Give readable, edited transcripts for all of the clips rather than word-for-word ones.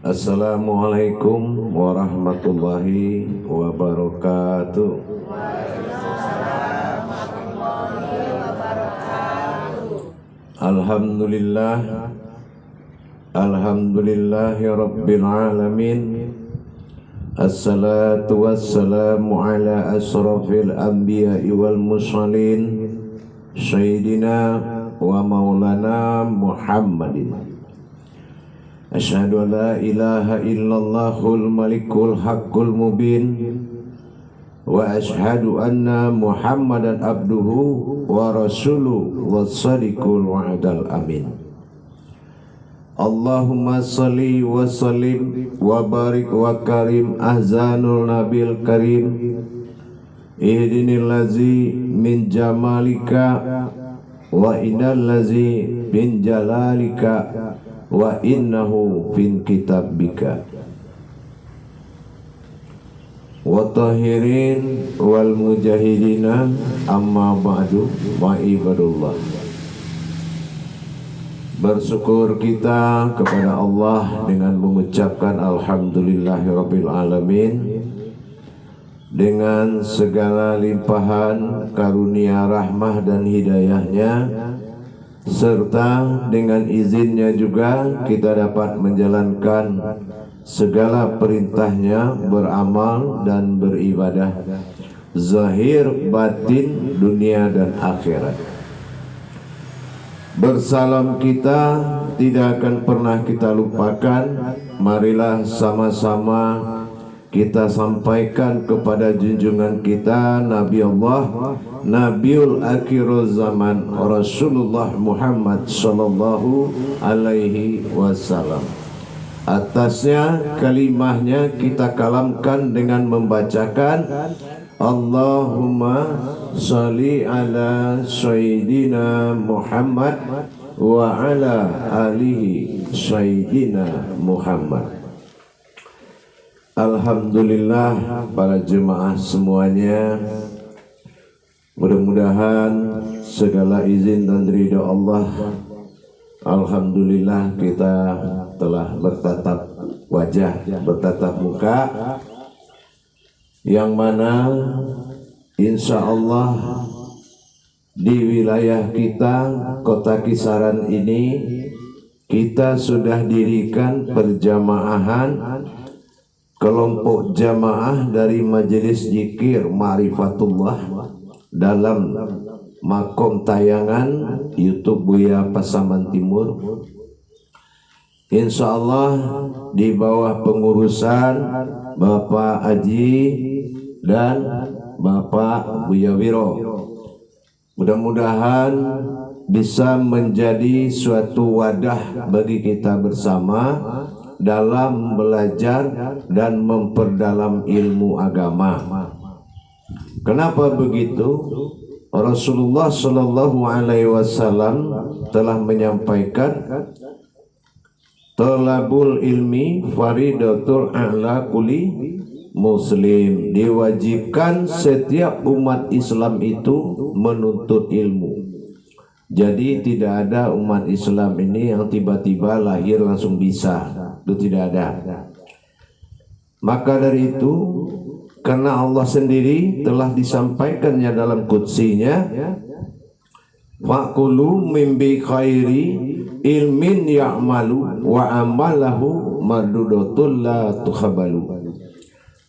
Assalamualaikum warahmatullahi wabarakatuh. Alhamdulillah, alhamdulillahi rabbil alamin. Assalatu wassalamu ala asrafil anbiya'i wal mursalin, sayyidina wa maulana Muhammadin. Asyhadu an la ilaha illallahul malikul haqqul mubin, wa asyhadu anna Muhammadan abduhu wa rasuluhu was-sadiqul wa'dal amin. Allahumma salli wa sallim wa barik wa karim ahzanul nabil karim, ihdinil lazi min jamalika wa innal lazi min jalalika wa innahu fin kitabika wa tahirin wal mujahidina amma ba'du wa ibadullah. Bersyukur kita kepada Allah dengan mengucapkan alhamdulillahirabbil alamin, dengan segala limpahan karunia rahmah dan hidayahnya, serta dengan izinnya juga kita dapat menjalankan segala perintahnya, beramal dan beribadah zahir batin dunia dan akhirat. Bersalam kita tidak akan pernah kita lupakan. Marilah sama-sama kita sampaikan kepada junjungan kita Nabi Allah, Nabiul Akhirul Zaman, Rasulullah Muhammad sallallahu alaihi wasallam. Atasnya kalimahnya kita kalamkan dengan membacakan Allahumma sholli ala sayyidina Muhammad wa ala alihi sayyidina Muhammad. Alhamdulillah para jemaah semuanya, mudah-mudahan segala izin dan ridha Allah, alhamdulillah kita telah bertatap wajah, bertatap muka, yang mana insya Allah di wilayah kita Kota Kisaran ini kita sudah dirikan perjamaahan kelompok jamaah dari Majelis Zikir Ma'rifatullah dalam makom tayangan YouTube Buya Pasaman Timur. Insya Allah di bawah pengurusan Bapak Haji dan Bapak Buya Wiro. Mudah-mudahan bisa menjadi suatu wadah bagi kita bersama dalam belajar dan memperdalam ilmu agama. Kenapa begitu? Rasulullah Shallallahu Alaihi Wasallam telah menyampaikan, talabul ilmi faridatul a'la kulli muslim. Diwajibkan setiap umat Islam itu menuntut ilmu. Jadi tidak ada umat Islam ini yang tiba-tiba lahir langsung bisa. Itu tidak ada. Maka dari itu, karena Allah sendiri telah disampaikannya dalam qudsinya, faqulu mimbi khairi ilmin ya'malu wa amalahu mardudatul la tukhabalu.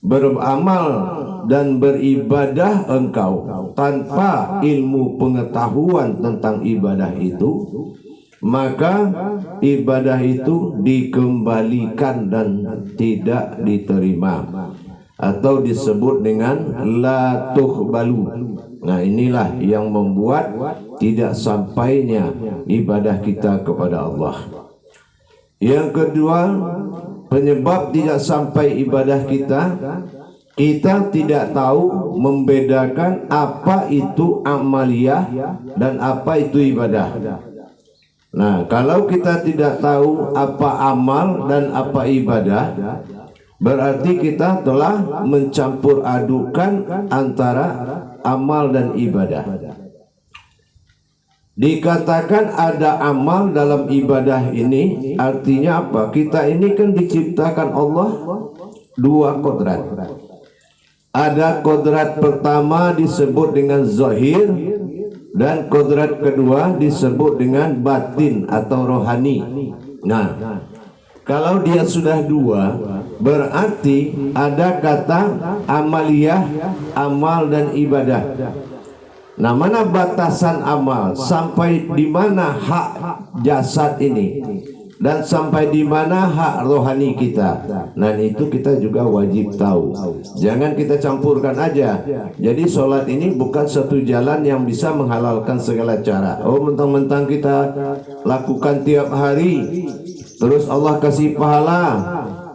Beramal dan beribadah engkau tanpa ilmu pengetahuan tentang ibadah itu, maka ibadah itu dikembalikan dan tidak diterima, atau disebut dengan la tukhbalu. Nah, inilah yang membuat tidak sampainya ibadah kita kepada Allah. Yang kedua, penyebab tidak sampai ibadah kita tidak tahu membedakan apa itu amaliyah dan apa itu ibadah. Nah, kalau kita tidak tahu apa amal dan apa ibadah, berarti kita telah mencampur adukan antara amal dan ibadah. Dikatakan ada amal dalam ibadah ini, artinya apa? Kita ini kan diciptakan Allah dua kodrat. Ada kodrat pertama disebut dengan zahir, dan kodrat kedua disebut dengan batin atau rohani. Nah, kalau dia sudah dua, berarti ada kata amaliyah, amal dan ibadah. Nah, mana batasan amal? Sampai di mana hak jasad ini? Dan sampai di mana hak rohani kita? Nah, itu kita juga wajib tahu. Jangan kita campurkan aja. Jadi sholat ini bukan satu jalan yang bisa menghalalkan segala cara. Oh, mentang-mentang kita lakukan tiap hari, terus Allah kasih pahala.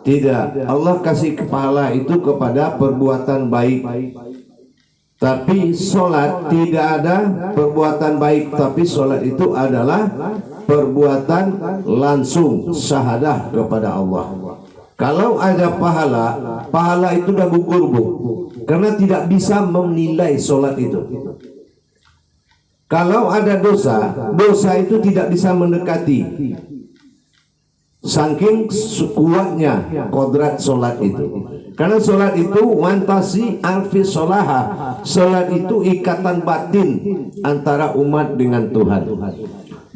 Tidak, Allah kasih pahala itu kepada perbuatan baik. Tapi sholat tidak ada perbuatan baik, tapi sholat itu adalah perbuatan langsung syahadah kepada Allah. Kalau ada pahala, pahala itu dah gugur, Bu, karena tidak bisa menilai sholat itu. Kalau ada dosa, dosa itu tidak bisa mendekati, saking kuatnya kodrat sholat itu. Karena sholat itu wantasi alfi sholaha, sholat itu ikatan batin antara umat dengan Tuhan.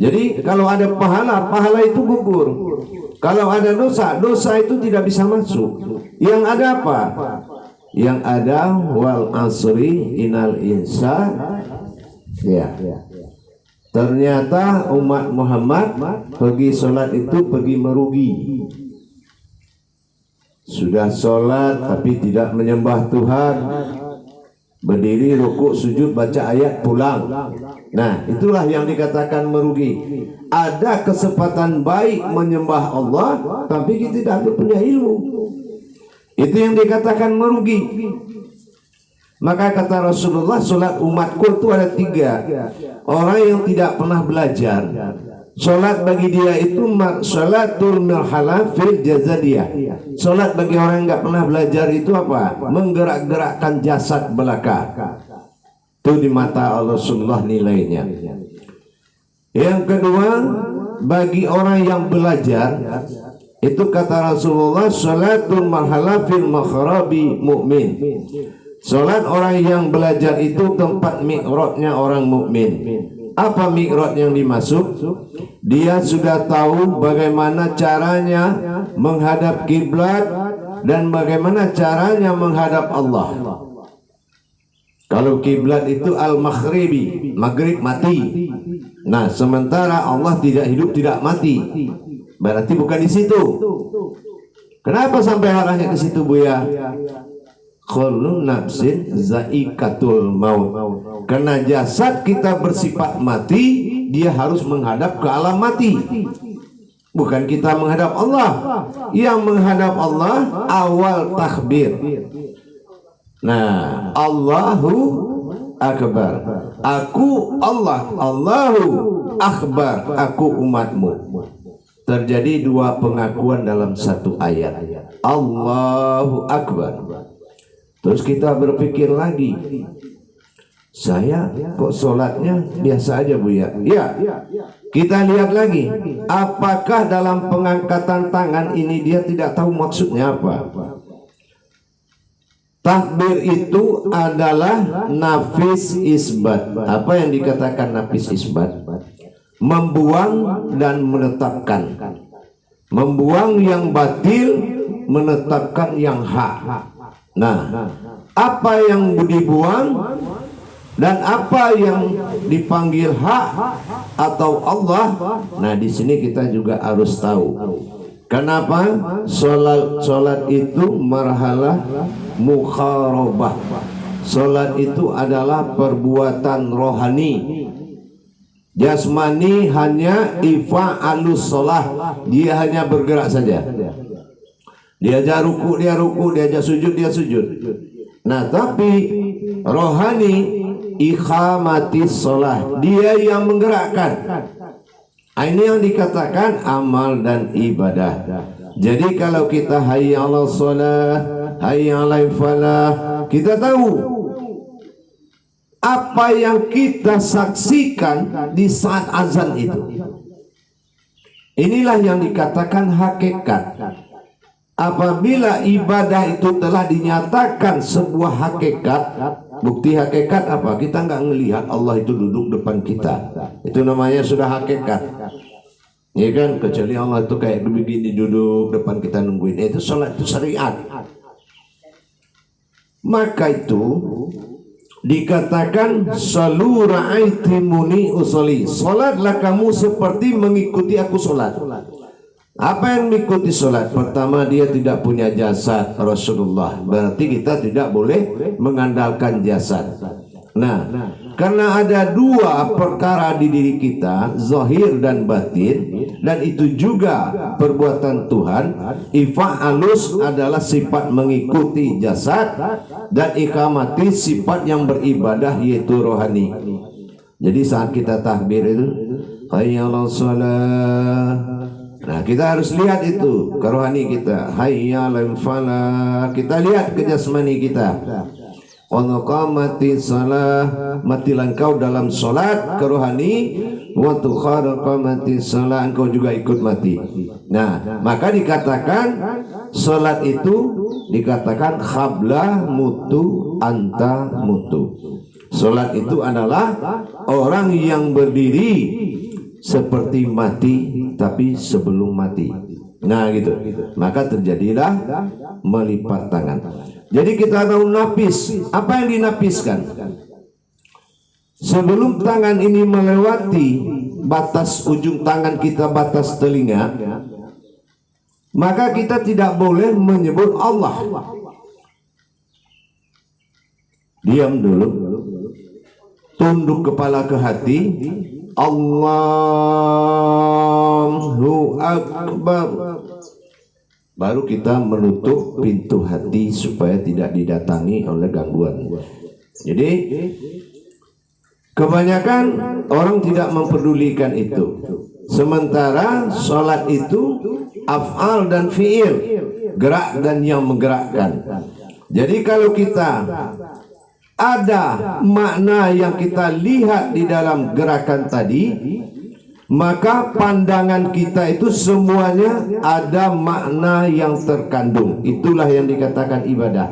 Jadi kalau ada pahala, pahala itu gugur. Kalau ada dosa, dosa itu tidak bisa masuk. Yang ada apa? Yang ada wal asri innal insana, ya. Ternyata umat Muhammad pergi sholat itu pergi merugi. Sudah sholat tapi tidak menyembah Tuhan, berdiri rukuk sujud baca ayat pulang. Nah, itulah yang dikatakan merugi. Ada kesempatan baik menyembah Allah tapi kita tidak punya ilmu, itu yang dikatakan merugi. Maka kata Rasulullah, sholat umatku itu ada tiga. Orang yang tidak pernah belajar, sholat bagi dia itu sholatul marhalah fil jazadiyah. Sholat bagi orang yang nggak pernah belajar itu apa? Menggerak-gerakkan jasad belaka. Itu di mata Rasulullah nilainya. Yang kedua, bagi orang yang belajar, itu kata Rasulullah, sholatul marhalah fil makhrabi mu'min. Sholat orang yang belajar itu tempat mi'rajnya orang mukmin. Apa mi'raj yang dimaksud? Dia sudah tahu bagaimana caranya menghadap kiblat dan bagaimana caranya menghadap Allah. Kalau kiblat itu al-maghribi, maghrib mati. Nah, sementara Allah tidak hidup, tidak mati. Berarti bukan di situ. Kenapa sampai arahnya ke situ, Buya? Kullu nafsin zaikatul maut. Karena jasad kita bersifat mati, dia harus menghadap ke alam mati. Bukan kita menghadap Allah. Yang menghadap Allah awal takbir. Nah, Allahu Akbar. Aku Allah, Allahu Akbar, aku umatmu. Terjadi dua pengakuan dalam satu ayat. Allahu Akbar. Terus kita berpikir lagi, saya kok sholatnya biasa aja, Buya? Ya, kita lihat lagi, apakah dalam pengangkatan tangan ini dia tidak tahu maksudnya apa? Takbir itu adalah nafis isbat. Apa yang dikatakan nafis isbat? Membuang dan menetapkan. Membuang yang batil, menetapkan yang hak. Nah, apa yang dibuang dan apa yang dipanggil hak atau Allah. Nah, di sini kita juga harus tahu. Kenapa sholat itu marhalah mukharabah. Sholat itu adalah perbuatan rohani. Jasmani hanya ifa'alus sholah, dia hanya bergerak saja. Diajak ruku, dia ruku, diajak sujud, dia sujud. Nah, tapi rohani ikhamatis sholah, dia yang menggerakkan. Ini yang dikatakan amal dan ibadah. Jadi kalau kita hayya 'alas sholah, hayya 'alal falah, kita tahu apa yang kita saksikan di saat azan itu. Inilah yang dikatakan hakikat. Apabila ibadah itu telah dinyatakan sebuah hakikat, bukti hakikat apa? Kita nggak ngelihat Allah itu duduk depan kita. Itu namanya sudah hakikat. Ya kan, kecuali Allah itu kayak begini duduk depan kita nungguin. Itu sholat, itu syariat. Maka itu dikatakan salu ra'aitimuni usolli. Sholatlah kamu seperti mengikuti aku sholat. Apa yang mengikuti sholat? Pertama, dia tidak punya jasad Rasulullah. Berarti kita tidak boleh mengandalkan jasad. Nah, karena ada dua perkara di diri kita, zahir dan batin, dan itu juga perbuatan Tuhan. Ifa'alus adalah sifat mengikuti jasad, dan iqamati sifat yang beribadah yaitu rohani. Jadi saat kita takbir itu hayya 'alas shalah, nah kita harus lihat itu ke rohani kita. Hayya 'alal falah, kita lihat ke jasmani kita. Qamati salah, matilah engkau dalam solat ke rohani. Wa tuqamati salah, engkau juga ikut mati. Nah, maka dikatakan solat itu dikatakan khabla mutu anta mutu. Solat itu adalah orang yang berdiri seperti mati tapi sebelum mati. Nah gitu. Maka terjadilah melipat tangan. Jadi kita tahu napis. Apa yang dinapiskan? Sebelum tangan ini melewati batas ujung tangan kita, batas telinga, maka kita tidak boleh menyebut Allah. Diam dulu, tunduk kepala ke hati. Allahu Akbar. Baru kita menutup pintu hati supaya tidak didatangi oleh gangguan. Jadi kebanyakan orang tidak memperdulikan itu. Sementara sholat itu af'al dan fi'il, gerak dan yang menggerakkan. Jadi kalau kita ada makna yang kita lihat di dalam gerakan tadi, maka pandangan kita itu semuanya ada makna yang terkandung. Itulah yang dikatakan ibadah.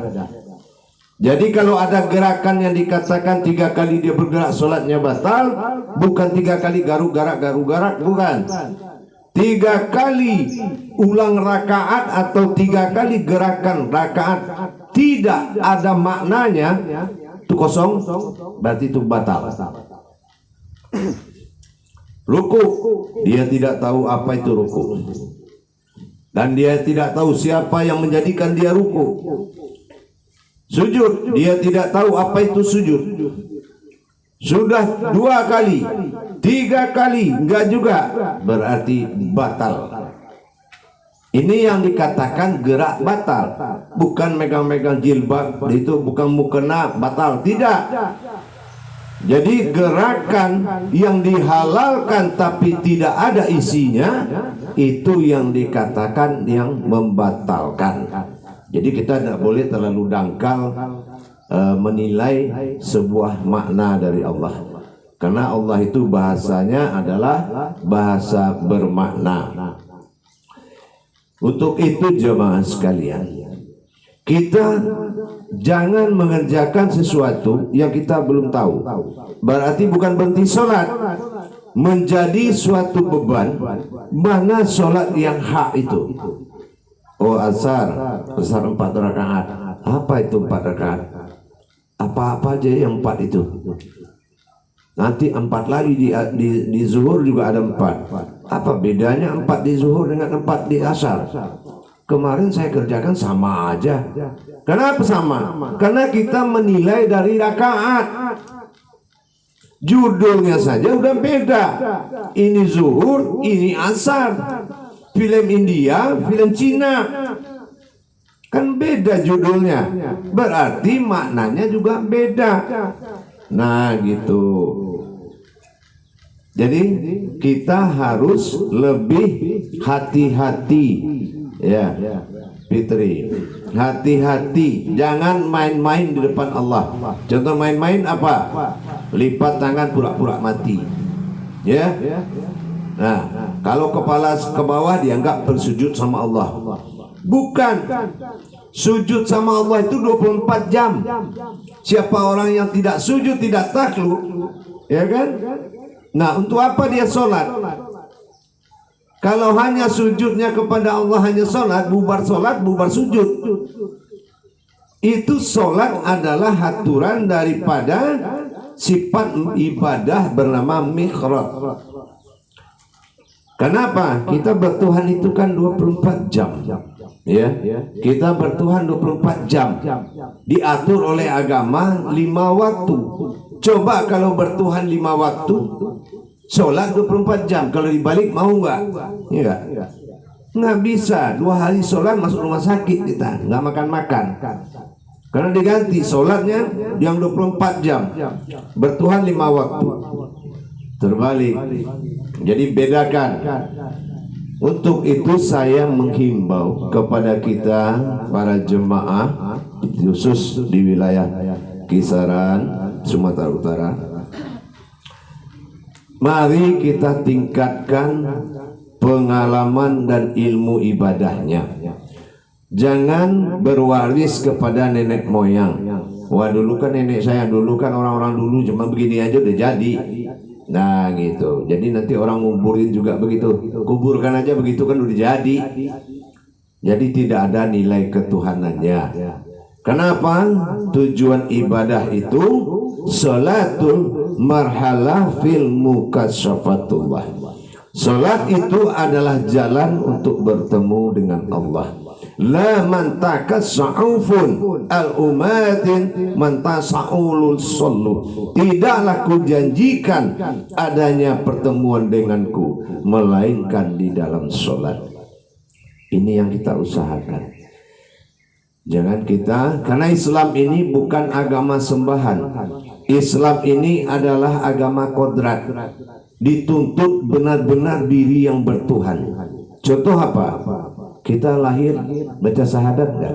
Jadi kalau ada gerakan yang dikatakan 3 kali dia bergerak sholatnya batal, bukan 3 kali garuk-garak, bukan. 3 kali ulang rakaat atau 3 kali gerakan rakaat tidak ada maknanya, itu kosong, berarti itu batal. Ruku, dia tidak tahu apa itu ruku, dan dia tidak tahu siapa yang menjadikan dia ruku. Sujud, dia tidak tahu apa itu sujud. Sudah 2 kali, 3 kali, enggak juga, berarti batal. Ini yang dikatakan gerak batal, bukan megang-megang jilbab, itu bukan mukena batal, tidak. Jadi gerakan yang dihalalkan tapi tidak ada isinya, itu yang dikatakan yang membatalkan. Jadi kita tidak boleh terlalu dangkal menilai sebuah makna dari Allah, karena Allah itu bahasanya adalah bahasa bermakna. Untuk itu jemaah sekalian, kita jangan mengerjakan sesuatu yang kita belum tahu. Berarti bukan berhenti sholat menjadi suatu beban. Mana sholat yang hak itu? Oh, asar 4 rakaat. Apa itu 4 rakaat? Apa-apa aja yang 4 itu. Nanti 4 lagi di zuhur juga ada 4. Apa bedanya 4 di zuhur dengan 4 di asar? Kemarin saya kerjakan sama aja. Kenapa sama? Karena kita menilai dari rakaat. Judulnya saja udah beda. Ini zuhur, ini asar. Film India, film Cina, kan beda judulnya. Berarti maknanya juga beda. Nah gitu. Jadi kita harus lebih hati-hati, ya Fitri, hati-hati, jangan main-main di depan Allah. Contoh main-main apa? lipat tangan pura-pura mati. Ya. Nah, kalau kepala ke bawah dianggap bersujud sama Allah. Bukan. Sujud sama Allah itu 24 jam. Siapa orang yang tidak sujud, tidak takluk, ya kan? Nah, untuk apa dia sholat? Kalau hanya sujudnya kepada Allah, hanya sholat, bubar sujud. Itu sholat adalah aturan daripada sifat ibadah bernama mihrab. Kenapa? Kita bertuhan itu kan 24 jam. Ya, kita bertuhan 24 jam. Diatur oleh agama 5 waktu. Coba kalau bertuhan 5 waktu, sholat 24 jam. Kalau dibalik mau nggak? Enggak. Nggak bisa. 2 hari sholat masuk rumah sakit kita. Nggak makan-makan. Karena diganti sholatnya yang 24 jam. Bertuhan 5 waktu. Terbalik. Jadi bedakan. Untuk itu saya menghimbau kepada kita para jemaah khusus di wilayah kisaran Sumatera Utara, mari kita tingkatkan pengalaman dan ilmu ibadahnya. Jangan berwaris kepada nenek moyang. Wah, dulu kan nenek saya, dulu kan orang-orang dulu cuma begini aja udah jadi. Nah gitu. Jadi nanti orang nguburin juga begitu. Kuburkan aja begitu kan udah jadi. Jadi tidak ada nilai ketuhanannya. Kenapa? Tujuan ibadah itu salatul marhalah fil mukasyafatullah. Salat itu adalah jalan untuk bertemu dengan Allah. La man takassa'ufun al-umatin man tasa'ulul sallu. Tidaklah kujanjikan adanya pertemuan denganku melainkan di dalam solat. Ini yang kita usahakan. Jangan kita, karena Islam ini bukan agama sembahan. Islam ini adalah agama kodrat. Dituntut benar-benar diri yang bertuhan. Contoh apa? Kita lahir baca syahadat enggak?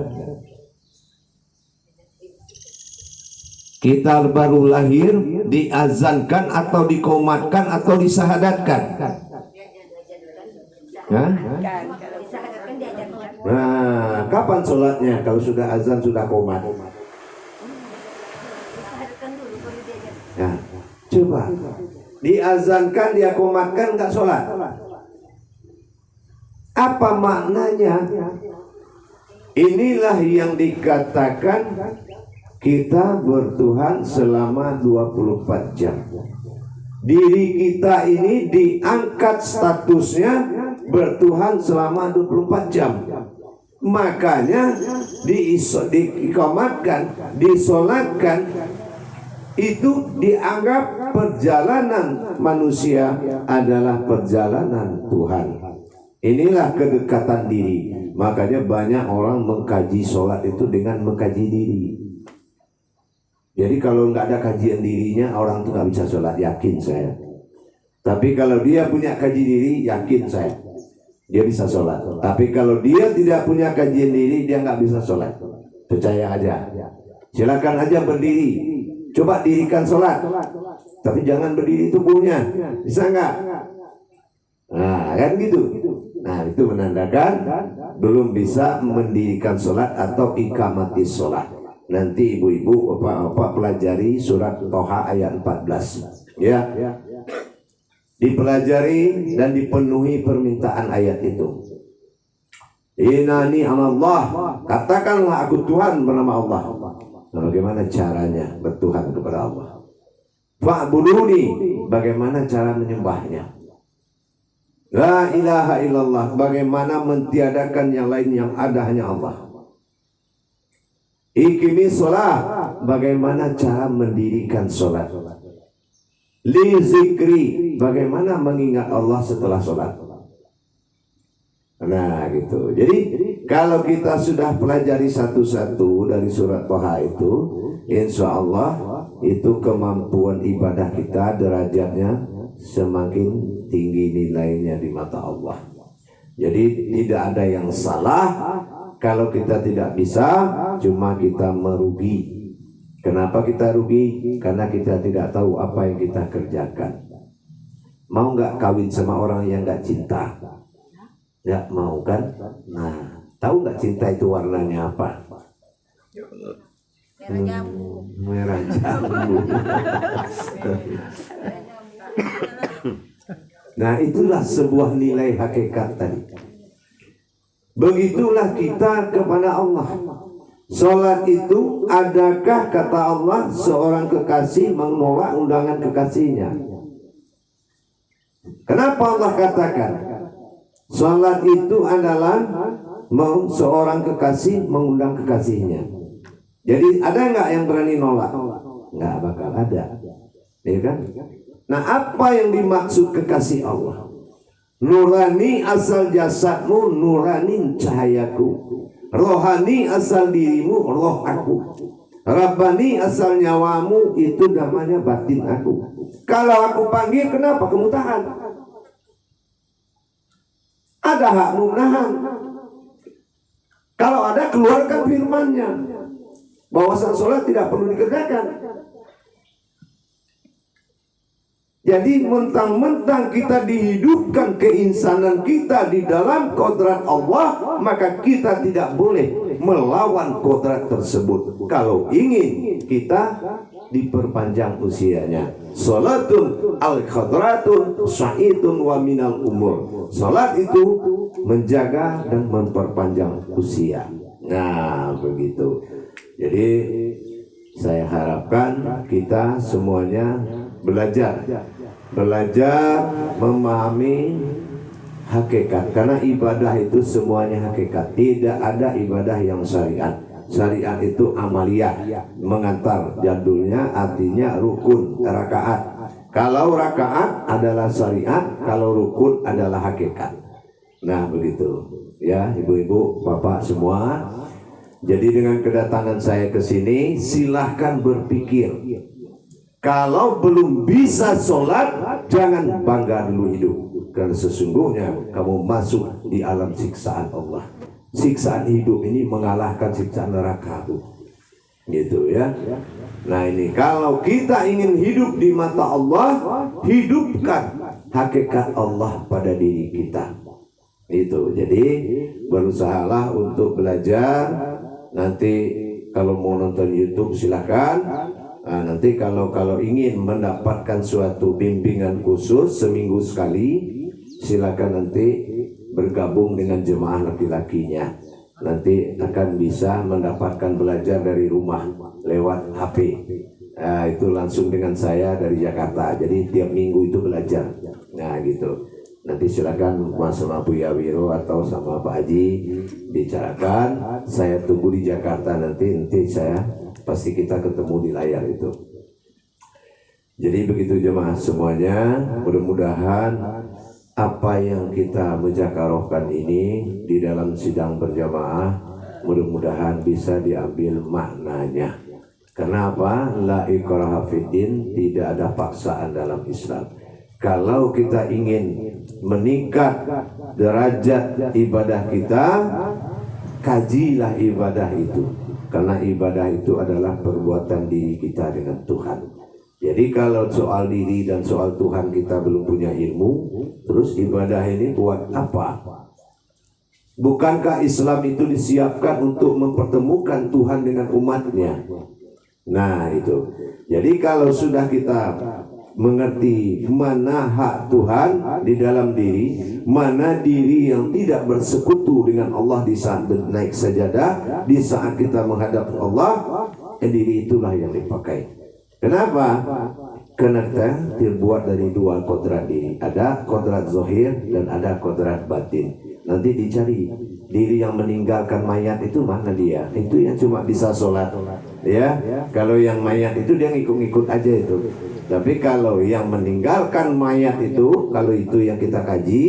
Kita baru lahir diazankan atau dikomatkan atau disahadatkan? Hah? Nah, kapan sholatnya kalau sudah azan sudah komat? Nah, coba diazankan dia komatkan enggak sholat? Apa maknanya? Inilah yang dikatakan kita bertuhan selama 24 jam. Diri kita ini diangkat statusnya bertuhan selama 24 jam. Makanya diikomatkan, disolatkan, itu dianggap perjalanan manusia adalah perjalanan Tuhan. Inilah kedekatan diri. Makanya banyak orang mengkaji sholat itu dengan mengkaji diri. Jadi kalau nggak ada kajian dirinya, orang itu nggak bisa sholat, yakin saya. Tapi kalau dia punya kaji diri, yakin saya, dia bisa sholat. Tapi kalau dia tidak punya kajian diri, dia nggak bisa sholat. Percaya aja. Silakan aja berdiri. Coba dirikan sholat. Tapi jangan berdiri tubuhnya. Bisa nggak? Nah, kan gitu. Nah, itu menandakan belum bisa mendirikan sholat atau ikamatis sholat. Nanti ibu-ibu, bapak pelajari surat Toha ayat 14. Ya, dipelajari dan dipenuhi permintaan ayat itu. Inani Allah, katakanlah aku Tuhan bernama Allah. Nah, bagaimana caranya bertuhan kepada Allah? Fa'buduni, bagaimana cara menyembahnya? La ilaha illallah, bagaimana mentiadakan yang lain, yang ada hanya Allah. Iqimi sholat, bagaimana cara mendirikan sholat. Li zikri, bagaimana mengingat Allah setelah sholat. Nah gitu. Jadi kalau kita sudah pelajari satu-satu dari surat Toha itu, insya Allah itu kemampuan ibadah kita derajatnya semakin tinggi nilainya di mata Allah. Jadi tidak ada yang salah kalau kita tidak bisa, cuma kita merugi. Kenapa kita rugi? Karena kita tidak tahu apa yang kita kerjakan. Mau nggak kawin sama orang yang nggak cinta? Nggak mau kan? Nah, tahu nggak cinta itu warnanya apa? Merah jambu. Merah jambu. Nah, itulah sebuah nilai hakikat tadi. Begitulah kita kepada Allah. Salat itu, adakah kata Allah seorang kekasih menolak undangan kekasihnya? Kenapa Allah katakan salat itu adalah seorang kekasih mengundang kekasihnya? Jadi ada nggak yang berani nolak? Nggak bakal ada, ya kan? Nah, apa yang dimaksud kekasih Allah? Nurani asal jasadmu, nurani cahayaku. Rohani asal dirimu, roh aku. Rabbani asal nyawamu, itu namanya batin aku. Kalau aku panggil, kenapa kamu tahan? Ada hakmu menahan. Kalau ada, keluarkan firman-Nya. Bahwasan sholat tidak perlu dikerjakan. Jadi mentang-mentang kita dihidupkan keinsanan kita di dalam kodrat Allah, maka kita tidak boleh melawan kodrat tersebut. Kalau ingin kita diperpanjang usianya. Salatun al-khadratun sa'idun wa minal umur. Salat itu menjaga dan memperpanjang usia. Nah, begitu. Jadi saya harapkan kita semuanya belajar memahami hakikat, karena ibadah itu semuanya hakikat. Tidak ada ibadah yang syariat. Syariat itu amaliyah, mengantar, jadulnya artinya rukun, rakaat. Kalau rakaat adalah syariat, kalau rukun adalah hakikat. Nah, begitu ya, ibu-ibu, bapak semua. Jadi dengan kedatangan saya ke sini, silahkan berpikir. Kalau belum bisa sholat, jangan bangga dulu hidup. Karena sesungguhnya kamu masuk di alam siksaan Allah. Siksaan hidup ini mengalahkan siksaan neraka tuh. Gitu ya. Nah, ini kalau kita ingin hidup di mata Allah, hidupkan hakikat Allah pada diri kita. Itu. Jadi berusahalah untuk belajar. Nanti kalau mau nonton YouTube silakan. Nah, nanti kalau ingin mendapatkan suatu bimbingan khusus seminggu sekali, silakan nanti bergabung dengan jemaah laki-lakinya. Nanti akan bisa mendapatkan belajar dari rumah lewat HP. Nah, itu langsung dengan saya dari Jakarta. Jadi tiap minggu itu belajar. Nah, gitu. Nanti silakan Mas sama Bu Yawiro atau sama Pak Haji bicarakan. Saya tunggu di Jakarta nanti saya pasti kita ketemu di layar itu. Jadi begitu jemaah semuanya. Mudah-mudahan apa yang kita muzakarohkan ini di dalam sidang berjamaah, mudah-mudahan bisa diambil maknanya. Kenapa? La ikraha fiddin, tidak ada paksaan dalam Islam. Kalau kita ingin meningkat derajat ibadah kita, kajilah ibadah itu. Karena ibadah itu adalah perbuatan diri kita dengan Tuhan. Jadi kalau soal diri dan soal Tuhan kita belum punya ilmu, terus ibadah ini buat apa? Bukankah Islam itu disiapkan untuk mempertemukan Tuhan dengan umatnya? Nah, itu. Jadi kalau sudah kita mengerti mana hak Tuhan di dalam diri, mana diri yang tidak bersekutu dengan Allah di saat naik sajadah, di saat kita menghadap Allah, diri itulah yang dipakai. Kenapa? Karena kita terbuat dari dua kodrat diri. Ada kodrat zahir dan ada kodrat batin. Nanti dicari diri yang meninggalkan mayat itu mana dia? Itu yang cuma bisa sholat. Ya, kalau yang mayat itu dia ngikut-ngikut aja itu. Tapi kalau yang meninggalkan mayat itu, kalau itu yang kita kaji,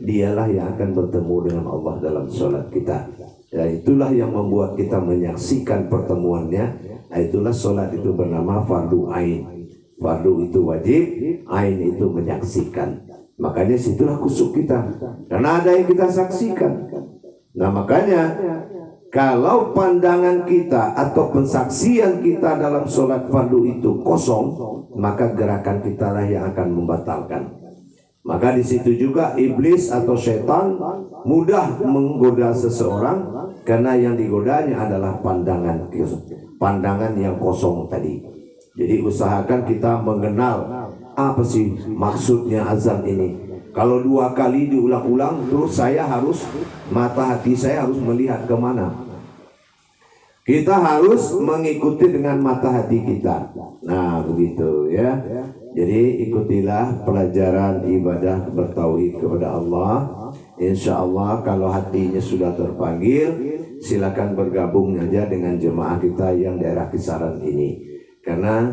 dialah yang akan bertemu dengan Allah dalam sholat kita. Ya, itulah yang membuat kita menyaksikan pertemuannya. Itulah sholat itu bernama fardu ain. Fardu itu wajib, ain itu menyaksikan. Makanya situlah kusuk kita. Karena ada yang kita saksikan. Nah, makanya Kalau pandangan kita atau pensaksian kita dalam sholat fardu itu kosong, maka gerakan kita lah yang akan membatalkan. Maka di situ juga iblis atau setan mudah menggoda seseorang karena yang digodanya adalah pandangan yang kosong tadi. Jadi usahakan kita mengenal apa sih maksudnya azan ini. Kalau 2 kali diulang-ulang, terus mata hati saya harus melihat kemana. Kita harus mengikuti dengan mata hati kita. Nah begitu ya. Jadi ikutilah pelajaran ibadah bertauhid kepada Allah. Insya Allah kalau hatinya sudah terpanggil, silakan bergabung aja dengan jemaah kita yang daerah kisaran ini. Karena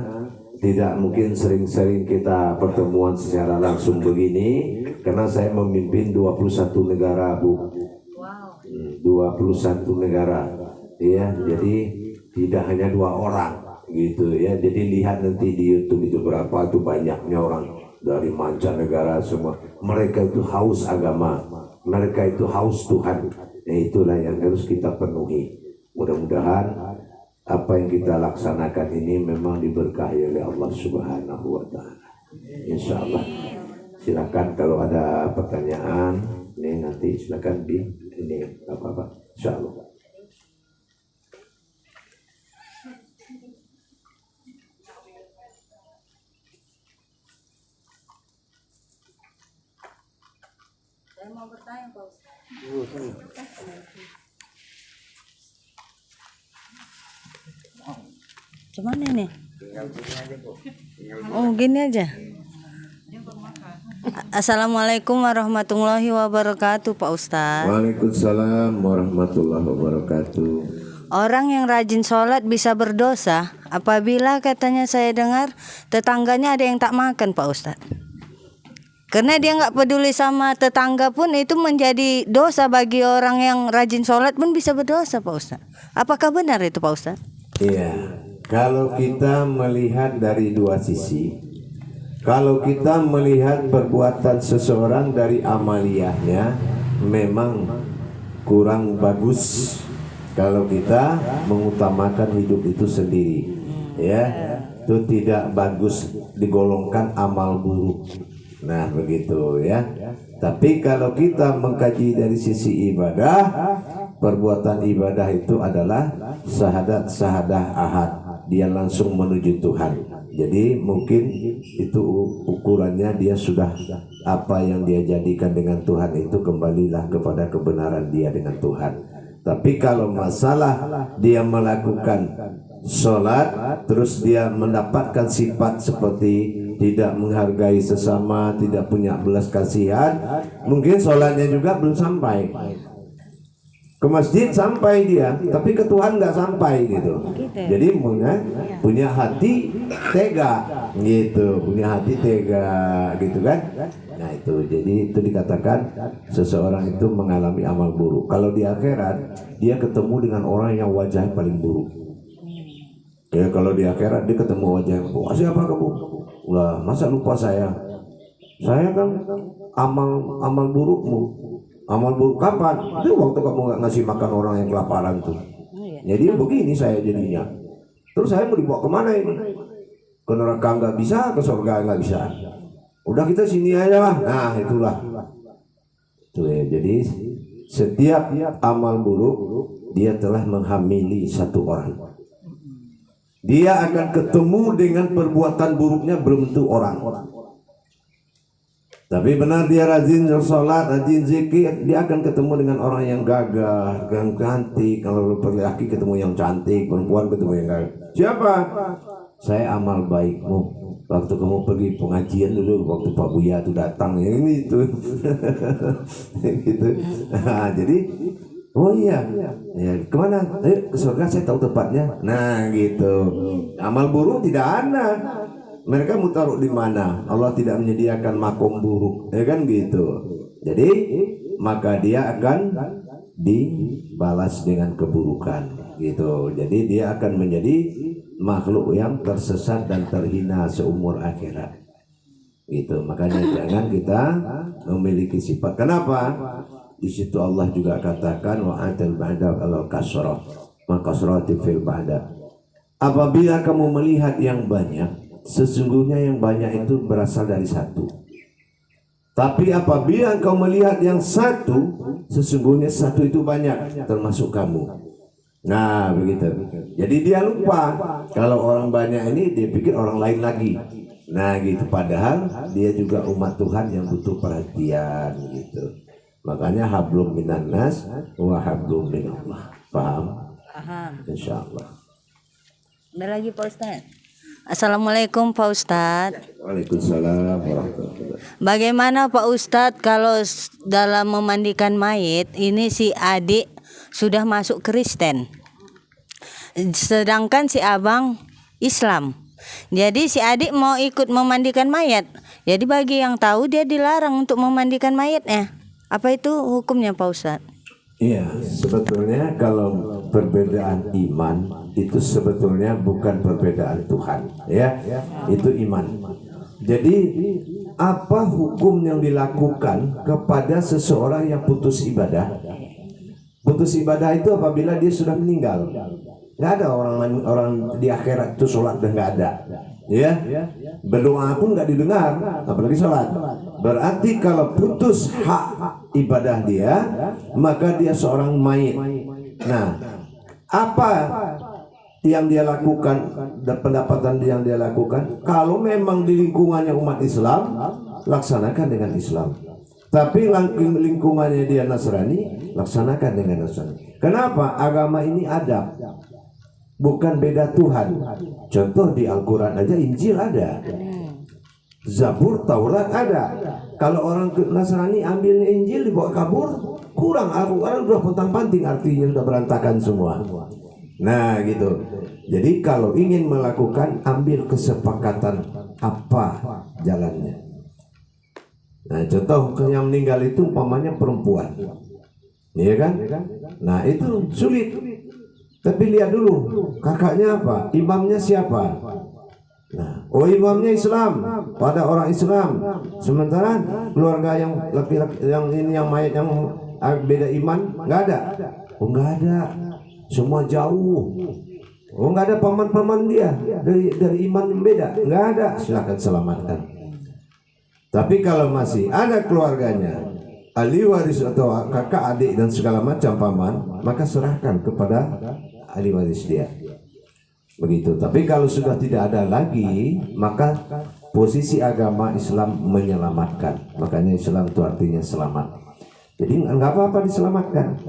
tidak mungkin sering-sering kita pertemuan secara langsung begini, karena saya memimpin 21 negara, Bu. 21 negara. Ya, jadi tidak hanya 2 orang gitu ya. Jadi lihat nanti di YouTube itu berapa tuh banyaknya orang dari mancanegara semua. Mereka itu haus agama, mereka itu haus Tuhan. Nah, itulah yang harus kita penuhi. Mudah-mudahan apa yang kita laksanakan ini memang diberkahi oleh Allah Subhanahu wa taala. Insyaallah. Silakan kalau ada pertanyaan, ini nanti silakan ini apa-apa. Insyaallah. Saya mau bertanya, Pak Ustaz. Cuman ini. Oh, gini aja. Assalamualaikum warahmatullahi wabarakatuh, Pak Ustaz. Waalaikumsalam warahmatullahi wabarakatuh. Orang yang rajin sholat bisa berdosa apabila katanya saya dengar tetangganya ada yang tak makan, Pak Ustaz. Karena dia nggak peduli sama tetangga pun itu menjadi dosa bagi orang yang rajin sholat pun bisa berdosa, Pak Ustaz. Apakah benar itu, Pak Ustaz? Iya. Kalau kita melihat dari 2 sisi, kalau kita melihat perbuatan seseorang dari amaliyahnya memang kurang bagus kalau kita mengutamakan hidup itu sendiri, ya, itu tidak bagus, digolongkan amal buruk. Nah begitu ya. Tapi kalau kita mengkaji dari sisi ibadah, perbuatan ibadah itu adalah syahadah ahad, dia langsung menuju Tuhan. Jadi mungkin itu ukurannya, dia sudah apa yang dia jadikan dengan Tuhan itu kembalilah kepada kebenaran dia dengan Tuhan. Tapi kalau masalah dia melakukan sholat terus dia mendapatkan sifat seperti tidak menghargai sesama, tidak punya belas kasihan, mungkin sholatnya juga belum sampai. Ke masjid sampai dia, tapi ke Tuhan nggak sampai gitu. Jadi punya hati tega gitu, punya hati tega gitu kan. Nah itu, jadi itu dikatakan seseorang itu mengalami amal buruk. Kalau di akhirat dia ketemu dengan orang yang wajahnya paling buruk. Ya kalau di akhirat dia ketemu wajah yang buruk. Siapa kamu? Lah masa lupa saya? Saya kan amal burukmu. Amal buruk kapan? Itu waktu kamu nggak ngasih makan orang yang kelaparan tuh. Jadi begini saya jadinya. Terus saya mau dibawa kemana ini? Ke neraka nggak bisa, ke surga nggak bisa. Udah kita sini aja lah. Nah itulah. Tuh ya. Jadi setiap amal buruk dia telah menghamili satu orang. Dia akan ketemu dengan perbuatan buruknya belum tentu orang. Tapi benar dia rajin sholat, rajin zikir, dia akan ketemu dengan orang yang gagah, yang cantik. Kalau laki ketemu yang cantik, perempuan ketemu yang gagah. Siapa? Saya amal baikmu. Waktu kamu pergi pengajian dulu, waktu Pak Buya itu datang, ini itu, gitu. Nah, jadi, oh iya, ya kemana? Ke surga saya tahu tempatnya. Nah, gitu. Amal buruk tidak ada. Mereka mau taruh di mana? Allah tidak menyediakan makom buruk, ya kan gitu. Jadi maka dia akan dibalas dengan keburukan, gitu. Jadi dia akan menjadi makhluk yang tersesat dan terhina seumur akhirat, gitu. Makanya jangan kita memiliki sifat. Kenapa? Di situ Allah juga katakan wa atal ba'da al-kasrah, maka kasrati fil ba'da. Apabila kamu melihat yang banyak, sesungguhnya yang banyak itu berasal dari satu. Tapi apabila kau melihat yang satu, sesungguhnya satu itu banyak, termasuk kamu. Nah begitu. Jadi dia lupa kalau orang banyak ini dia pikir orang lain lagi. Nah gitu. Padahal dia juga umat Tuhan yang butuh perhatian gitu. Makanya hablum minan nas wa hablum minallah. Paham? Paham. Insyaallah. Ada lagi Pak Ustadz. Assalamualaikum Pak Ustadz. Waalaikumsalam warahmatullahi. Bagaimana Pak Ustadz kalau dalam memandikan mayit ini si adik sudah masuk Kristen, sedangkan si abang Islam. Jadi si adik mau ikut memandikan mayat. Jadi bagi yang tahu dia dilarang untuk memandikan mayatnya. Apa itu hukumnya Pak Ustadz? Iya, sebetulnya kalau perbedaan iman itu sebetulnya bukan perbedaan Tuhan, ya, itu iman. Jadi apa hukum yang dilakukan kepada seseorang yang putus ibadah? Putus ibadah itu apabila dia sudah meninggal. Nggak ada orang di akhirat itu sholat dan nggak ada, ya. Berdoa pun nggak didengar, apalagi sholat. Berarti kalau putus hak ibadah dia, maka dia seorang mayit. Nah, apa yang dia lakukan dan pendapatan yang dia lakukan? Kalau memang di lingkungannya umat Islam, laksanakan dengan Islam. Tapi lingkungannya dia Nasrani, laksanakan dengan Nasrani. Kenapa? Agama ini adab, bukan beda Tuhan. Contoh di Al-Quran aja, Injil ada, Zabur, Taurat ada. Kalau orang Nasrani ambilnya Injil dibawa kabur, kurang. Al-Quran udah pontang-panting, artinya sudah berantakan semua. Nah gitu. Jadi kalau ingin melakukan, ambil kesepakatan apa jalannya. Nah contoh yang meninggal itu umpamanya perempuan, iya kan? Nah itu sulit. Tapi lihat dulu kakaknya apa, imamnya siapa. Nah, oh imamnya Islam, pada orang Islam. Sementara keluarga yang laki-laki yang ini yang mayat yang beda iman nggak ada. Oh nggak ada, semua jauh. Oh nggak ada paman-paman dia dari iman yang beda, nggak ada. Silakan selamatkan. Tapi kalau masih ada keluarganya, ahli waris atau kakak, adik dan segala macam paman, maka serahkan kepada ahli waris dia. Begitu. Tapi kalau sudah tidak ada lagi, maka posisi agama Islam menyelamatkan. Makanya Islam itu artinya selamat. Jadi nggak apa-apa diselamatkan.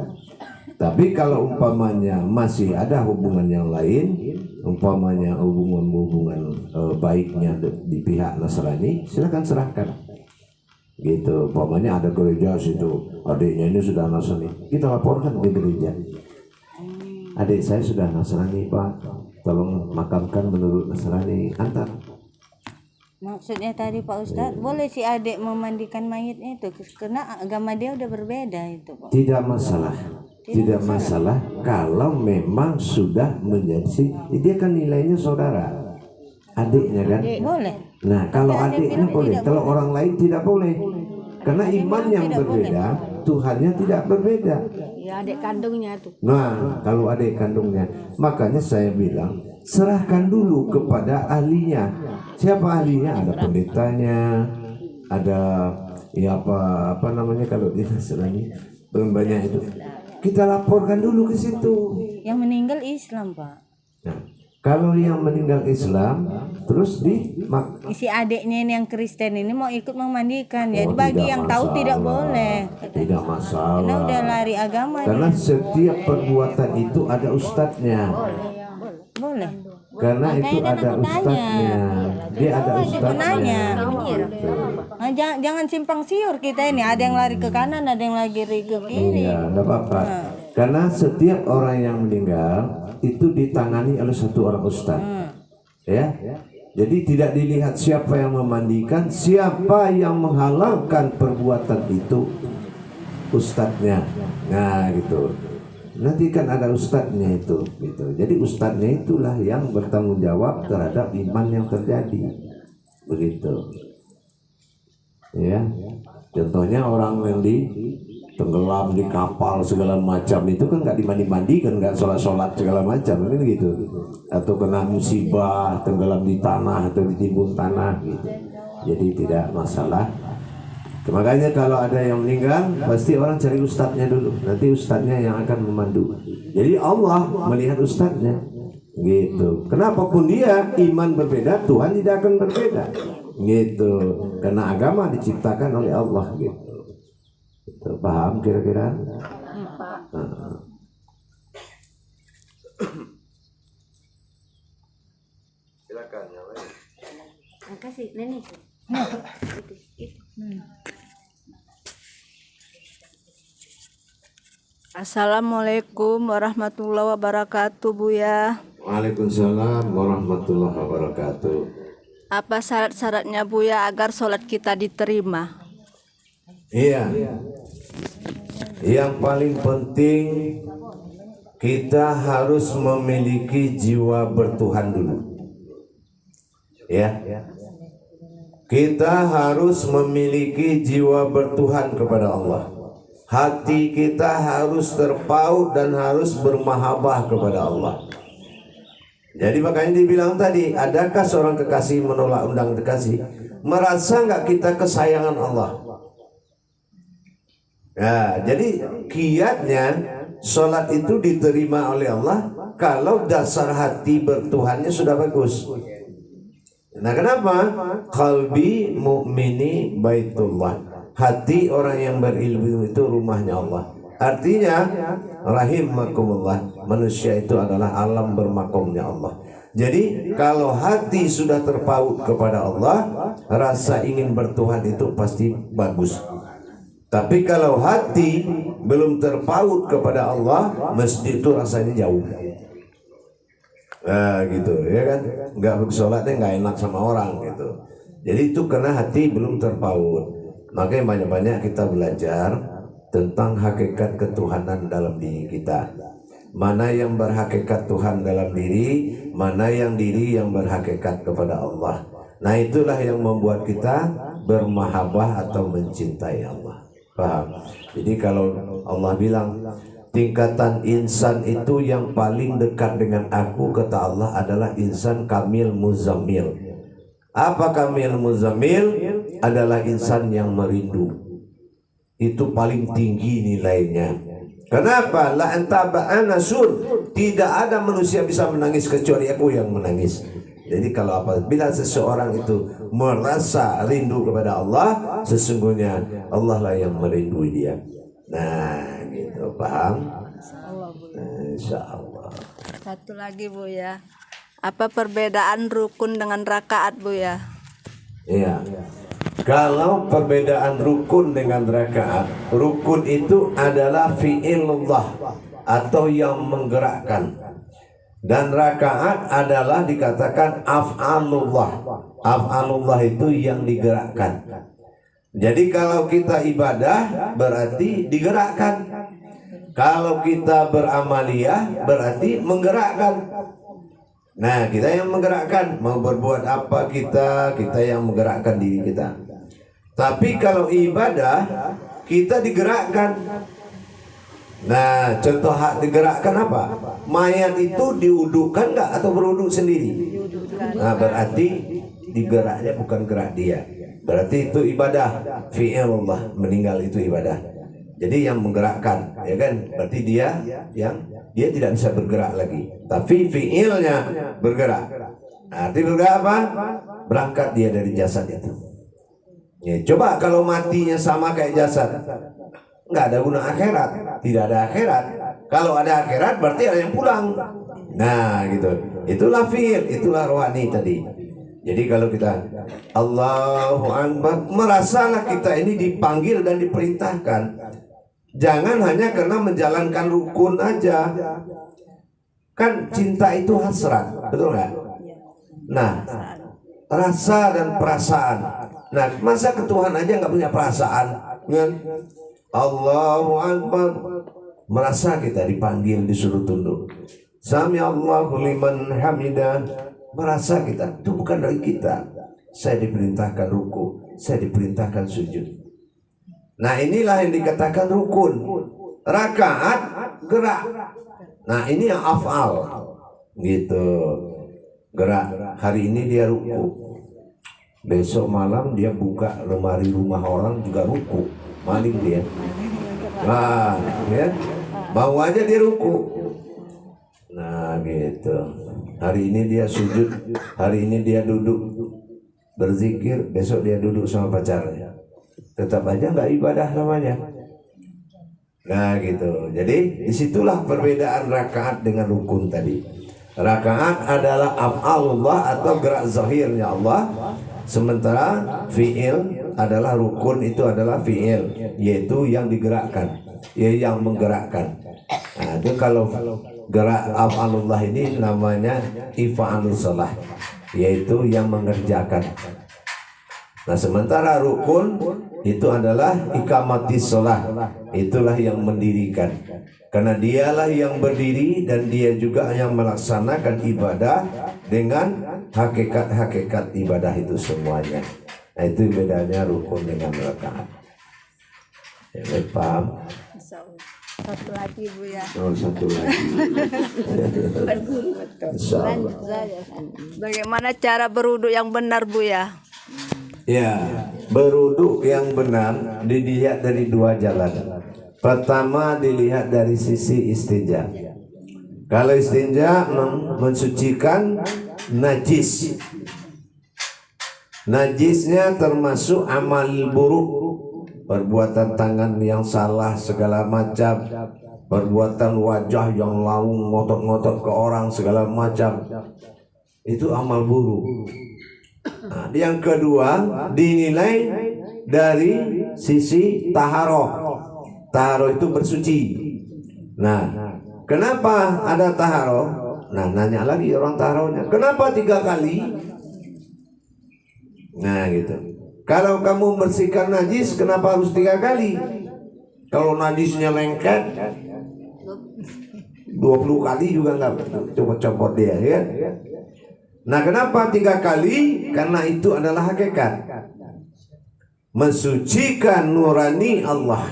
Tapi kalau umpamanya masih ada hubungan yang lain, umpamanya hubungan baiknya di pihak Nasrani, silakan serahkan. Gitu. Umpamanya ada gereja situ, adiknya ini sudah Nasrani, kita laporkan ke gereja. Adik saya sudah Nasrani Pak, tolong makamkan menurut Nasrani, antar. Maksudnya tadi Pak Ustadz, boleh si adik memandikan mayatnya itu karena agama dia udah berbeda itu Pak? Tidak masalah. Tidak masalah kalau memang sudah menjadi, dia kan nilainya saudara, adiknya kan. Boleh. Nah kalau adiknya boleh, kalau orang lain tidak boleh. Karena iman yang berbeda, Tuhannya tidak berbeda. Ya adik kandungnya tuh. Nah kalau adik kandungnya, makanya saya bilang serahkan dulu kepada ahlinya. Siapa ahlinya? Ada pendetanya, ada ya apa namanya kalau di Nasrani belum banyak itu. Kita laporkan dulu ke situ. Yang meninggal Islam Pak. Nah, kalau yang meninggal Islam, terus si adiknya ini yang Kristen ini mau ikut memandikan. Jadi Oh, bagi tidak yang tahu masalah. tidak boleh. Tidak masalah. Karena udah lari agama. Karena dia. setiap perbuatan itu ada ustadznya. Boleh. Karena itu Makanya ada aku tanya. ustadznya. Dia ada ustadznya. Nah, jangan simpang siur kita ini. Ada yang lari ke kanan, ada yang lagi ke kiri. Iya, enggak apa-apa. Karena setiap orang yang meninggal itu ditangani oleh satu orang ustadz. Ya. Jadi tidak dilihat siapa yang memandikan, siapa yang menghalalkan perbuatan itu, ustadznya. Nah, gitu. Nanti kan ada ustadznya itu, gitu. Jadi ustadznya itulah yang bertanggung jawab terhadap iman yang terjadi, begitu. Ya, contohnya orang yang tenggelam di kapal segala macam itu kan nggak dimandi-mandikan, nggak sholat-sholat segala macam kan gitu. Atau kena musibah tenggelam di tanah atau ditimbun tanah gitu. Jadi tidak masalah. Makanya kalau ada yang meninggal pasti orang cari ustadznya dulu. Nanti ustadznya yang akan memandu. Jadi Allah melihat ustadznya gitu. Kenapapun dia iman berbeda, Tuhan tidak akan berbeda gitu. Karena agama diciptakan oleh Allah gitu. Paham kira-kira? Silakan yang lain. Makasih nenek. Assalamualaikum warahmatullahi wabarakatuh, Buya. Waalaikumsalam warahmatullahi wabarakatuh. Apa syarat-syaratnya, Buya, agar sholat kita diterima? Iya. Yang paling penting kita harus memiliki jiwa bertuhan dulu. Ya. Kita harus memiliki jiwa bertuhan kepada Allah. Hati kita harus terpaut dan harus bermahabbah kepada Allah. Jadi makanya dibilang tadi, adakah seorang kekasih menolak undang kekasih? Merasa nggak kita kesayangan Allah? Nah, jadi kiatnya sholat itu diterima oleh Allah kalau dasar hati bertuhannya sudah bagus. Nah, kenapa? Qalbi mu'mini baitullah. Hati orang yang berilmu itu rumahnya Allah. Artinya rahimakumullah, manusia itu adalah alam bermakomnya Allah. Jadi kalau hati sudah terpaut kepada Allah, rasa ingin bertuhan itu pasti bagus. Tapi kalau hati belum terpaut kepada Allah, mesti itu rasanya jauh. Nah gitu ya kan, nggak sholatnya nggak enak sama orang gitu. Jadi itu karena hati belum terpaut. Makanya banyak-banyak kita belajar tentang hakikat ketuhanan dalam diri kita. Mana yang berhakikat Tuhan dalam diri, mana yang diri yang berhakikat kepada Allah. Nah itulah yang membuat kita bermahabbah atau mencintai Allah. Paham? Jadi kalau Allah bilang tingkatan insan itu yang paling dekat dengan aku, kata Allah, adalah insan kamil muzammil. Apa kamil muzammil? Adalah insan yang merindu. Itu paling tinggi nilainya. Kenapa? La antaba'ana sur. Tidak ada manusia bisa menangis kecuali aku yang menangis. Jadi kalau apabila seseorang itu merasa rindu kepada Allah, sesungguhnya Allah lah yang merindui dia. Nah, gitu, paham? Insya Allah. Satu lagi, Bu, ya. Apa perbedaan rukun dengan rakaat, Bu, ya? Iya. Kalau perbedaan rukun dengan rakaat, rukun itu adalah fi'ilullah atau yang menggerakkan. Dan rakaat adalah dikatakan af'alullah. Af'alullah itu yang digerakkan. Jadi kalau kita ibadah berarti digerakkan. Kalau kita beramaliyah berarti menggerakkan. Nah, kita yang menggerakkan, mau berbuat apa kita yang menggerakkan diri kita. Tapi kalau ibadah, kita digerakkan. Nah, contoh hak digerakkan apa? Mayat itu diudukan nggak atau beruduk sendiri? Nah, berarti digeraknya bukan gerak dia. Berarti itu ibadah. Fi'ilullah, meninggal itu ibadah. Jadi yang menggerakkan, ya kan? Berarti dia tidak bisa bergerak lagi. Tapi fi'ilnya bergerak. Arti bergerak apa? Berangkat dia dari jasad itu. Ya, coba kalau matinya sama kayak jasad, nggak ada guna akhirat. Tidak ada akhirat. Kalau ada akhirat berarti ada yang pulang. Nah gitu. Itulah fi'il, itulah rohani tadi. Jadi kalau kita Allahu Akbar, merasalah kita ini dipanggil dan diperintahkan. Jangan hanya karena menjalankan rukun aja. Kan cinta itu hasrat, betul nggak? Nah, rasa dan perasaan. Nah, masa ke Tuhan aja nggak punya perasaan? Kan? Allahu Akbar, merasa kita dipanggil, disuruh tunduk. Sami Allahu liman hamidah, merasa kita itu bukan dari kita. Saya diperintahkan ruku, saya diperintahkan sujud. Nah inilah yang dikatakan rukun. Rakaat gerak. Nah ini yang af'al gitu, gerak. Hari ini dia ruku, besok malam dia buka lemari rumah orang juga ruku, maling dia. Nah ya, mau aja dia ruku. Nah gitu. Hari ini dia sujud, hari ini dia duduk berzikir, besok dia duduk sama pacarnya, tetap aja nggak ibadah namanya. Nah gitu. Jadi disitulah perbedaan rakaat dengan rukun tadi. Rakaat adalah af'alullah atau gerak zahirnya Allah, sementara fi'il adalah rukun, itu adalah fi'il, yaitu yang digerakkan, yang menggerakkan. Nah itu kalau gerak af'alullah ini namanya ifa'alus shalah, yaitu yang mengerjakan. Nah sementara rukun itu adalah ikamatis shalah, itulah yang mendirikan. Karena dialah yang berdiri dan dia juga yang melaksanakan ibadah dengan hakikat-hakikat ibadah itu semuanya. Nah itu bedanya rukun dengan rakaat. Ya, paham? Satu lagi Bu ya. Oh, satu lagi. Insyaallah. Bagaimana cara berwudu yang benar Bu ya? Ya, berwudu yang benar dilihat dari dua jalan. Pertama dilihat dari sisi istinja. Kalau istinja mensucikan najis, najisnya termasuk amal buruk, perbuatan tangan yang salah segala macam, perbuatan wajah yang laung ngotot-ngotot ke orang segala macam, itu amal buruk. Nah, yang kedua dinilai dari sisi taharoh. Taharoh itu bersuci. Nah, kenapa ada taharoh? Nah, nanya lagi orang taharohnya, kenapa 3 kali? Nah, gitu. Kalau kamu bersihkan najis, kenapa harus 3 kali? Kalau najisnya lengket, 20 kali juga nggak copot-copot dia, ya. Nah, kenapa 3 kali? Karena itu adalah hakikat mensucikan nurani Allah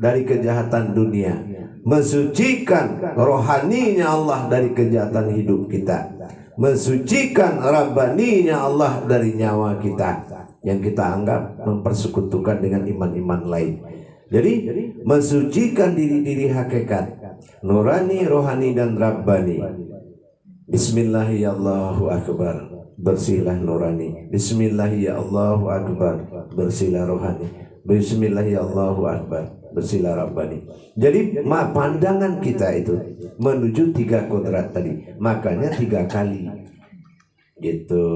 dari kejahatan dunia, mensucikan rohaninya Allah dari kejahatan hidup kita, mensucikan rabbaninya Allah dari nyawa kita yang kita anggap mempersekutukan dengan iman-iman lain. Jadi mensucikan diri-diri hakikat, nurani, rohani dan rabbani. Bismillahirrahmanirrahim, bersihlah nurani. Bismillahirrahmanirrahim, bersihlah rohani. Bismillahirrahmanirrahim, bersihlah rabbani. Jadi pandangan kita itu menuju 3 kodrat tadi, makanya 3 kali gitu,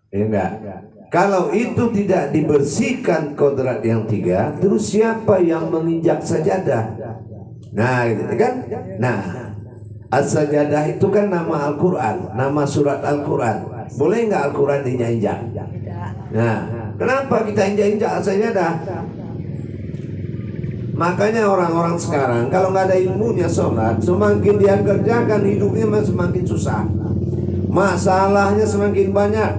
ya enggak? Kalau itu tidak dibersihkan kodrat yang 3, terus siapa yang menginjak sajadah? Nah gitu kan. Nah, as-sajadah itu kan nama Al-Quran, nama surat Al-Quran. Boleh nggak Al-Quran diinjak? Nah, kenapa kita injak-injak as-sajadah? Makanya orang-orang sekarang kalau nggak ada ilmunya sholat, semakin dia kerjakan hidupnya semakin susah, masalahnya semakin banyak.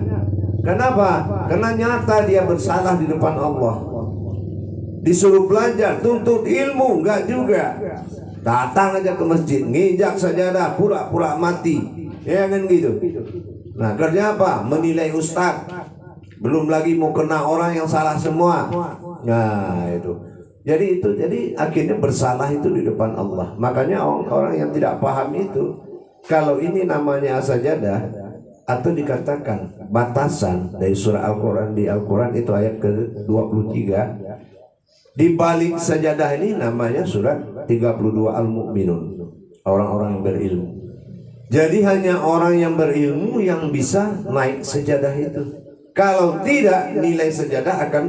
Kenapa? Karena nyata dia bersalah di depan Allah. Disuruh belajar, tuntut ilmu, nggak juga. Datang aja ke masjid, nginjak sajadah, pura-pura mati, ya kan gitu. Nah kerja apa? Menilai ustaz. Belum lagi mau kena orang yang salah semua. Nah itu. Jadi akhirnya bersalah itu di depan Allah. Makanya orang yang tidak paham itu, kalau ini namanya sajadah atau dikatakan batasan dari surah Al-Quran, di Al-Quran itu ayat ke-23. Di balik sajadah ini namanya surat 32 Al-Mu'minun, orang-orang yang berilmu. Jadi hanya orang yang berilmu yang bisa naik sajadah itu. Kalau tidak, nilai sajadah akan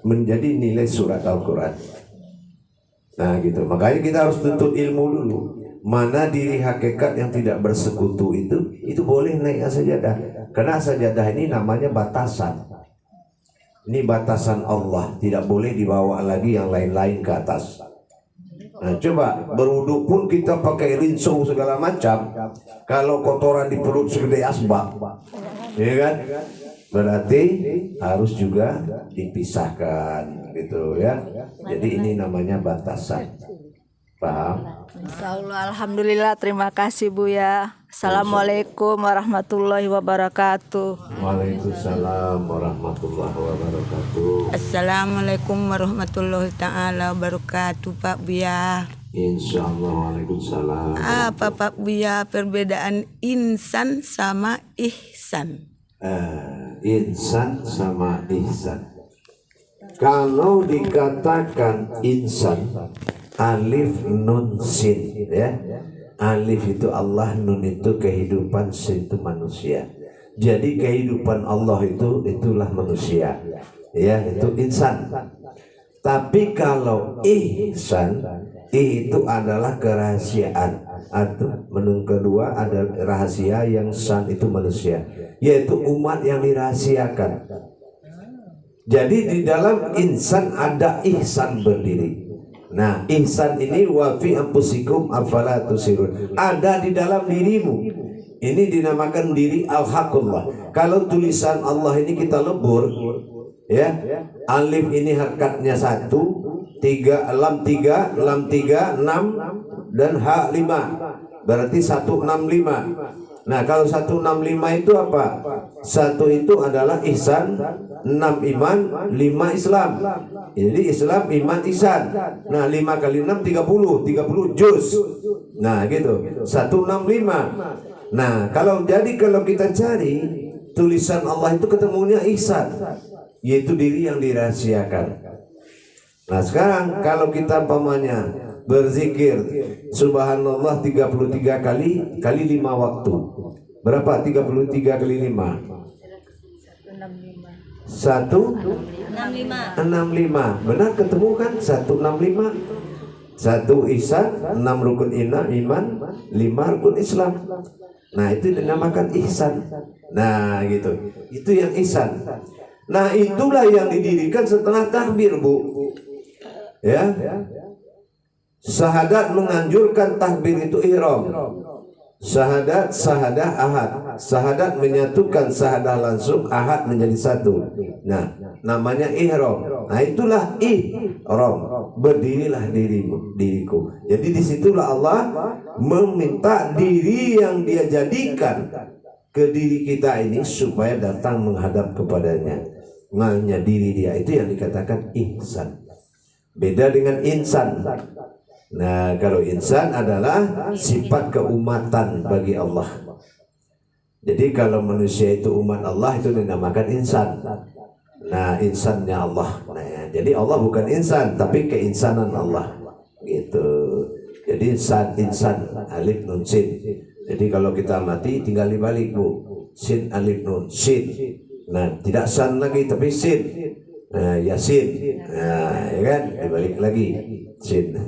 menjadi nilai surat Al-Quran. Nah gitu. Makanya kita harus tuntut ilmu dulu. Mana diri hakikat yang tidak bersekutu itu boleh naik sajadah. Karena sajadah ini namanya batasan. Ini batasan Allah, tidak boleh dibawa lagi yang lain-lain ke atas. Nah coba berwudu pun kita pakai rinso segala macam, kalau kotoran di perut segede asbak, ya kan? berarti harus juga dipisahkan gitu ya. Jadi ini namanya batasan. Paham? Insyaallah, alhamdulillah, terima kasih Buya. Assalamualaikum warahmatullahi wabarakatuh. Waalaikumsalam warahmatullahi wabarakatuh. Assalamualaikum warahmatullahi taala wabarakatuh, Pak Buya. Insyaallah. Waalaikumsalam. Apa Pak Buya perbedaan insan sama ihsan? Insan sama ihsan. Kalau dikatakan insan, alif nun sin ya. Alif itu Allah, nun itu kehidupan, sin itu manusia. Jadi kehidupan Allah itulah manusia. Ya, itu insan. Tapi kalau ihsan, itu adalah kerahasiaan. Atau menurut kedua ada rahasia, yang san itu manusia, yaitu umat yang dirahasiakan. Jadi di dalam insan ada ihsan berdiri. Nah, ihsan ini wa fi anfusikum afala tusirun, ada di dalam dirimu. Ini dinamakan diri al-haqullah. Kalau tulisan Allah ini kita lebur, ya, alif ini harkatnya 1, 3, lam 3, 6 dan ha 5, berarti 165. Nah, kalau 165 itu apa? 1 itu adalah ihsan, 6 iman, 5 Islam. Jadi Islam, iman, ihsan. Nah, 5 kali 6 30 juz. Nah, gitu. 165. Nah, kalau kita cari tulisan Allah itu ketemunya ihsan, yaitu diri yang dirahasiakan. Nah, sekarang kalau kita pamannya berzikir subhanallah 33 kali 5 waktu. Berapa 33 kali 5? 165. Benar ketemu kan? 165. 1 ihsan, 6 rukun iman, 5 rukun Islam. Nah, itu dinamakan ihsan. Nah, gitu. Itu yang ihsan. Nah, itulah yang didirikan setelah takbir, Bu. Ya. Syahadat menganjurkan, takbir itu ihram. Syahadat, syahadah, ahad. Syahadat menyatukan, syahadah langsung, ahad menjadi satu. Nah, namanya ihram. Nah, itulah ihram. Berdirilah diriku. Jadi disitulah Allah meminta diri yang Dia jadikan ke diri kita ini supaya datang menghadap kepadanya. Hanya diri Dia itu yang dikatakan ihsan. Beda dengan insan. Nah, kalau insan adalah sifat keumatan bagi Allah. Jadi kalau manusia itu umat Allah, itu dinamakan insan. Nah, insannya Allah. Nah, jadi Allah bukan insan, tapi keinsanan Allah. Gitu. Jadi insan alif nun sin. Jadi kalau kita mati tinggal dibalik, Bu. Sin alif nun sin. Nah, tidak san lagi tapi sin. Nah, Yasin. Nah, ya kan? Dibalik lagi sin.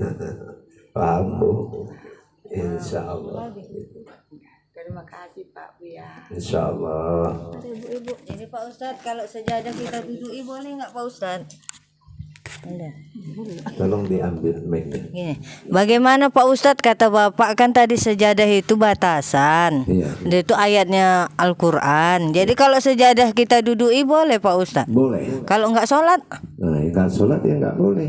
Paham, Bu? Insya Allah. Terima kasih Pak Buya. Insya Allah. Ibu-ibu, jadi Pak Ustadz kalau sejadah kita duduk, boleh nggak Pak Ustadz? Tolong diambil mic-nya. Gini, bagaimana Pak Ustadz, kata Bapak kan tadi sejadah itu batasan. Iya. Itu ayatnya Al-Quran. Jadi kalau sejadah kita duduk, boleh Pak Ustadz? Boleh. Kalau nggak sholat? Nah, kalau sholat ya nggak boleh.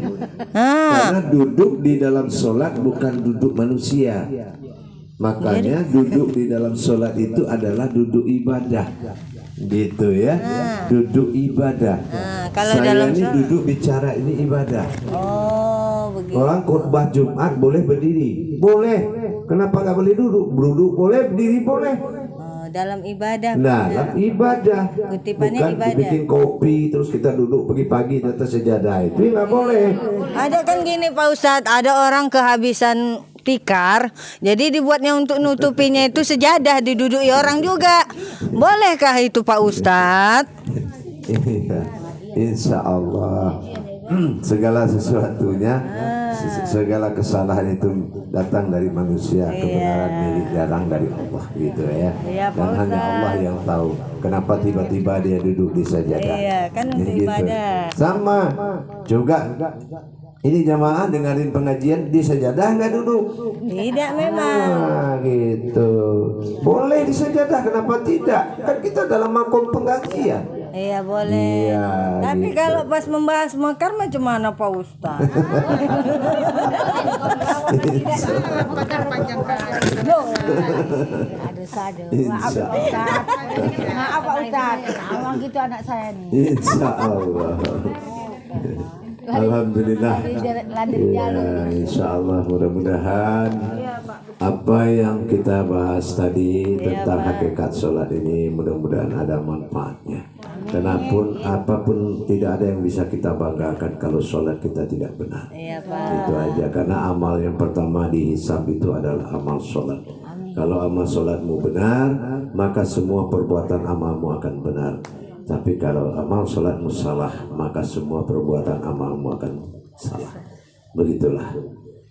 Ah. Karena duduk di dalam sholat bukan duduk manusia. Makanya duduk di dalam sholat itu adalah duduk ibadah. Gitu ya. Duduk ibadah. Kalau Saya dalam ini sholat. duduk bicara ini ibadah. Oh, begitu. Orang khutbah Jumat boleh berdiri. Boleh. Kenapa nggak boleh duduk? Duduk boleh, berdiri boleh. Oh, dalam ibadah. Nah, dalam ibadah. Kutipannya Bukan ibadah. bikin kopi terus kita duduk pagi-pagi di atas sejadah, itu nggak boleh. Ada kan gini Pak Ustadz, ada orang kehabisan tikar, jadi dibuatnya untuk nutupinya itu sejadah, diduduki orang juga. Bolehkah itu Pak Ustadz? Iya, insya Allah. Segala sesuatunya, segala kesalahan itu datang dari manusia, kebenaran milik datang dari Allah, gitu ya. Iya, Pak Dan hanya Ustadz. Allah yang tahu kenapa tiba-tiba dia duduk di sajadah. Iya, kan untuk Gitu. ibadah. Sama juga. Ini jamaah dengerin pengajian di sajadah nggak duduk? Tidak memang. Nah, gitu. Boleh di sajadah, kenapa tidak? Kan kita dalam makom pengajian. Iya boleh. Iya, Tapi gitu. kalau pas membahas mekar macam mana Pak Ustaz? Aduh sadu. Maaf Insya Pak Ustaz. Maaf Pak Ustaz. Awang gitu anak saya nih. Insya Allah. Alhamdulillah. Ya, insya Allah mudah-mudahan apa yang kita bahas tadi tentang hakikat sholat ini mudah-mudahan ada manfaatnya. Kenapun apapun tidak ada yang bisa kita banggakan kalau sholat kita tidak benar. Iya Pak. Itu aja karena amal yang pertama dihisab itu adalah amal sholat. Kalau amal sholatmu benar maka semua perbuatan amalmu akan benar. Tapi kalau amal sholatmu salah maka semua perbuatan amalmu akan salah. Begitulah.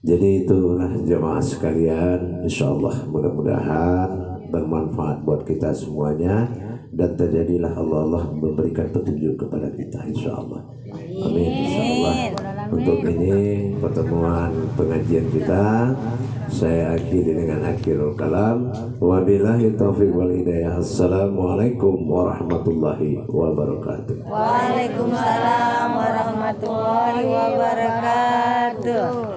Jadi itulah jemaah sekalian, insyaallah mudah-mudahan bermanfaat buat kita semuanya dan terjadilah Allah memberikan petunjuk kepada kita insyaallah. Amin insyaallah. Untuk ini pertemuan pengajian kita saya akhiri dengan akhirul kalam. Wabillahi taufiq wal hidayah. Assalamualaikum warahmatullahi wabarakatuh. Waalaikumsalam warahmatullahi wabarakatuh.